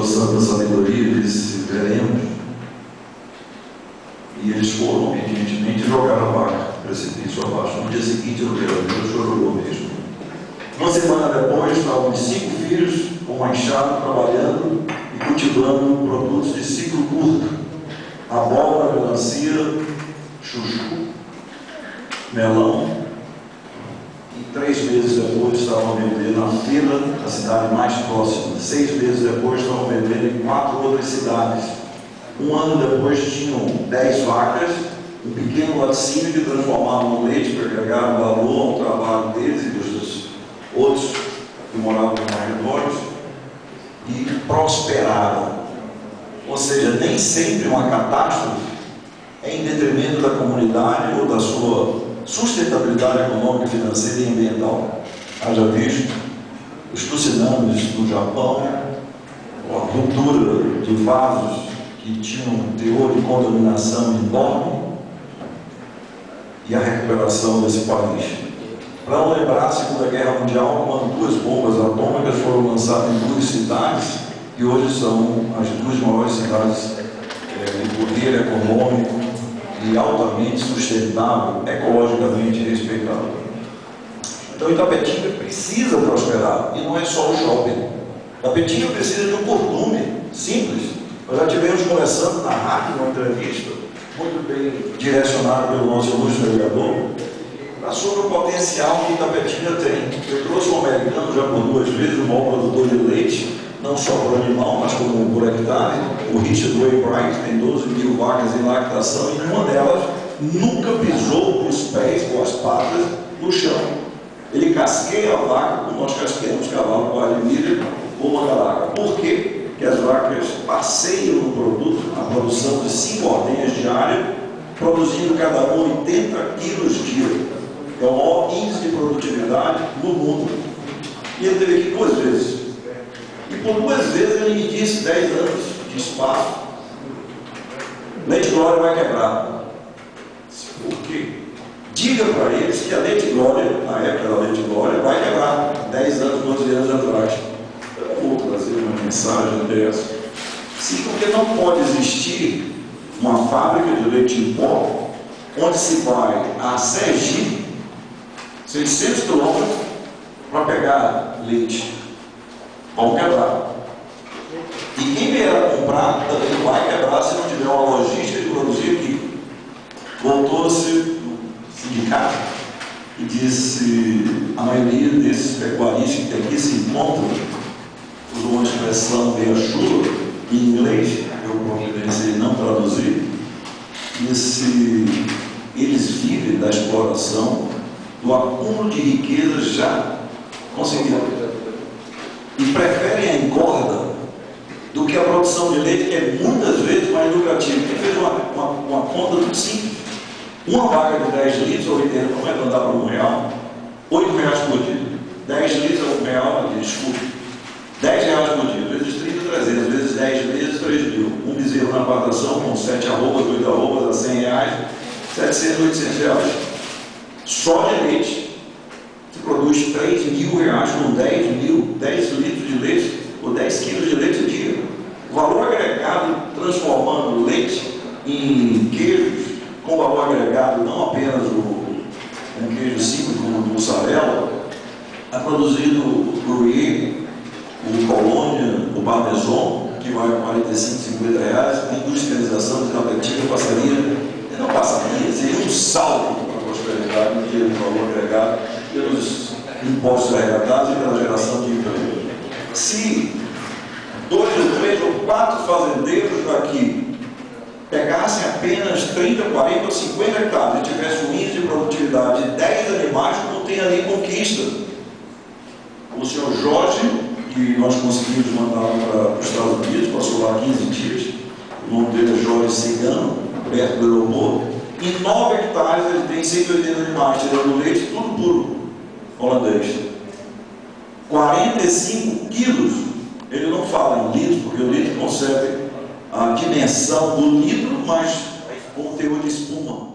sua santa sabedoria, disse: veremos. E eles foram, obedientemente, jogaram a vaca precipício abaixo. No dia seguinte, o vereador chorou mesmo. Uma semana depois, estavam os 5 filhos com uma enxada trabalhando e cultivando produtos de ciclo curto: abóbora, melancia, chuchu, melão. E 3 meses depois estavam vendendo na feira da cidade mais próxima. 6 meses depois estavam vendendo em 4 outras cidades. Um ano depois tinham 10 vacas, um pequeno laticínio que transformavam no leite para agregar valor ao trabalho deles e dos outros que moravam nos arredores, e prosperaram. Ou seja, nem sempre uma catástrofe é em detrimento da comunidade ou da sua sustentabilidade econômica, financeira e ambiental. Haja visto os tsunamis no Japão, ou a cultura de vasos que tinham um teor de contaminação enorme, e a recuperação desse país. Para não lembrar a Segunda Guerra Mundial, quando 2 bombas atômicas foram lançadas em 2 cidades, que hoje são as 2 maiores cidades de poder econômico e altamente sustentável, ecologicamente respeitável. Então Itapetinga precisa prosperar, e não é só o shopping. Itapetinga precisa de um costume simples. Nós já tivemos conversando na rádio, uma entrevista muito bem direcionada pelo nosso ilustre delegador, sobre o potencial que Itapetinga tem. Eu trouxe um americano já por 2 vezes, um maior produtor de leite, não só por animal, mas como por hectare, o Richard Wainwright, tem 12 mil vacas em lactação, e uma delas nunca pisou com os pés, com as patas, no chão. Ele casqueia a vaca, como nós casqueamos cavalo com alho e milho ou mandaraca. Por quê? Que as vacas passeiam no produto, a produção de 5 ordenhas diárias, produzindo cada uma 80 quilos dia. É o maior índice de produtividade no mundo. E ele teve aqui 2 vezes. E por 2 vezes ele me disse: 10 anos de espaço, Leite Glória vai quebrar. Por quê? Diga para eles que a Leite Glória, na época da Leite Glória, vai quebrar. 10 anos, 12 anos atrás. Eu vou trazer uma mensagem dessa. Sim, porque não pode existir uma fábrica de leite em pó onde se vai a Sergipe, 600 quilômetros, para pegar leite. Vão quebrar. E quem vier comprar também vai quebrar se não tiver uma logística de produzir aqui. Voltou-se no sindicato e disse: a maioria desses pecuaristas que aqui se encontram, usou uma expressão meio chula em inglês, eu providenciei não traduzir, eles vivem da exploração, do acúmulo de riquezas já conseguidas, e preferem a engorda do que a produção de leite, que é muitas vezes mais lucrativa. Quem fez uma conta muito simples: uma vaca de 10 litros, ou 80, como é que andar para R$1? R$8 por dia. 10 litros é R$1, desculpe. R$10 por dia, vezes 30, 300, vezes 10 vezes 3 mil. Um bezerro na plantação com 7 arrobas, 8 arrobas, a R$100, 700, 800 reais. Só de leite. Se produz R$3.000 com 10 litros de leite, ou 10 quilos de leite por dia. O valor agregado, transformando leite em queijos, com valor agregado não apenas um queijo simples como o mussarela, é produzido o Gruyère, o Colônia, o Parmesan, que vai a R$45, R$50, a industrialização de Itapetinga passaria, e não passaria, seria um salto para a prosperidade no dia do valor agregado pelos impostos arrecadados e pela geração de emprego. Se 2 ou 3 ou 4 fazendeiros daqui pegassem apenas 30, 40 ou 50 hectares e tivessem um índice de produtividade de 10 animais, como tem ali em Conquista, o senhor Jorge, que nós conseguimos mandar para os Estados Unidos, passou lá 15 dias, o nome dele é Jorge Cigano, perto do aeroporto. Em 9 hectares ele tem 180 animais, tirando leite, tudo puro, holandês. 45 quilos, ele não fala em litro, porque o litro concebe a dimensão do litro, mas com teor de espuma.